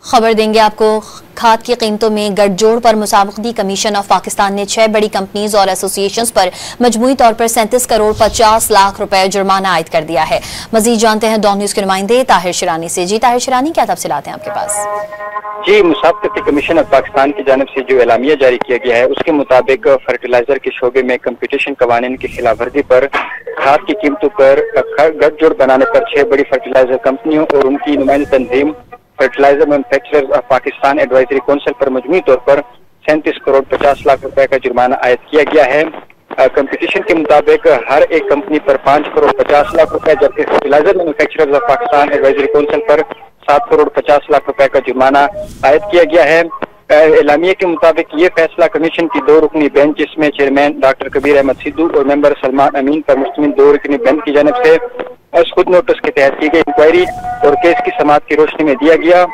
खबर देंगे आपको। खाद की कीमतों में गठजोड़ पर मुसाबकती कमीशन ऑफ पाकिस्तान ने 6 बड़ी कंपनीज और एसोसिएशंस पर मजमूई तौर पर 37 करोड़ 50 लाख रुपए जुर्माना आयद कर दिया है। मजीद जानते हैं डॉन न्यूज के नुमाइंदे ताहिर शिरानी से। जी ताहिर शिरानी, क्या तफसीलात हैं आपके पास? जी, मुसाबकती कमीशन ऑफ पाकिस्तान की जानिब से जो एलामिया जारी किया गया है उसके मुताबिक फर्टिलाइजर के शोबे में कंपटीशन कवानीन की खिलाफ वर्जी पर खाद की कीमतों पर गठजोड़ बनाने पर 6 बड़ी फर्टिलाइजर कंपनियों और उनकी नुमाइंदा तंजीम fertilizer manufacturers of Pakistan advisory council पर मजमूई तौर पर 37 करोड़ 50 लाख रुपए का जुर्माना आयद किया गया है। कंपटीशन के मुताबिक हर एक कंपनी पर 5 करोड़ 50 लाख रुपए, जबकि fertilizer manufacturers of Pakistan advisory council पर 7 करोड़ 50 लाख रुपए का जुर्माना आयद किया गया है। एलामिया के मुताबिक ये फैसला कमीशन की 2 रुकनी बेंच, जिसमें चेयरमैन डॉक्टर कबीर अहमद सिद्धू और मेंबर सलमान अमीन पर मुश्तमिल 2 रुकनी बेंच की जानिब से खुद नोटिस के तहत की गई इंक्वायरी और केस की समाअत की रोशनी में दिया गया।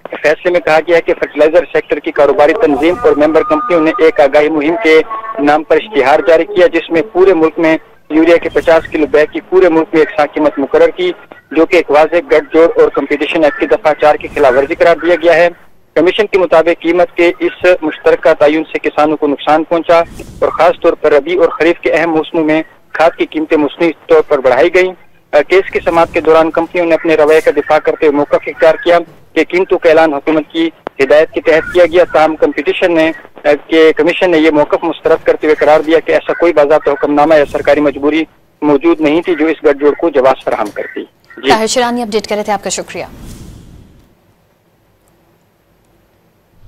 फैसले में कहा गया है कि फर्टिलाइजर सेक्टर की कारोबारी तंजीम और मेंबर कंपनियों ने एक आगाही मुहिम के नाम पर इश्तिहार जारी किया, जिसमें पूरे मुल्क में यूरिया के 50 किलो बैग की पूरे मुल्क में एक साथ कीमत मुकर्रर की, जो कि एक वाज़ेह गठजोड़ और कंपटीशन एक्ट की दफा 4 की खिलाफ वर्जी करार दिया गया है। कमीशन के मुताबिक कीमत के इस मुश्तरका तयन से किसानों को नुकसान पहुंचा और खास तौर पर रबी और खरीफ के अहम मौसमों में खाद की कीमतें मुस्तकिल तौर पर बढ़ाई गई। केस की समाअत के दौरान कंपनियों ने अपने रवैये का दिफा करते हुए मौक़िफ़ इख्तियार किया कि कीमतों का ऐलान हुकूमत की हिदायत के तहत किया गया। ताहम कमीशन ने यह मौक़िफ़ मुस्तरद करते हुए करार दिया कि ऐसा कोई बाज़ाब्ता हुक्मनामा या सरकारी मजबूरी मौजूद नहीं थी जो इस गठजोड़ को जवाब फराहम करती। ताहिर शिरानी अपडेट कर रहे थे, आपका शुक्रिया।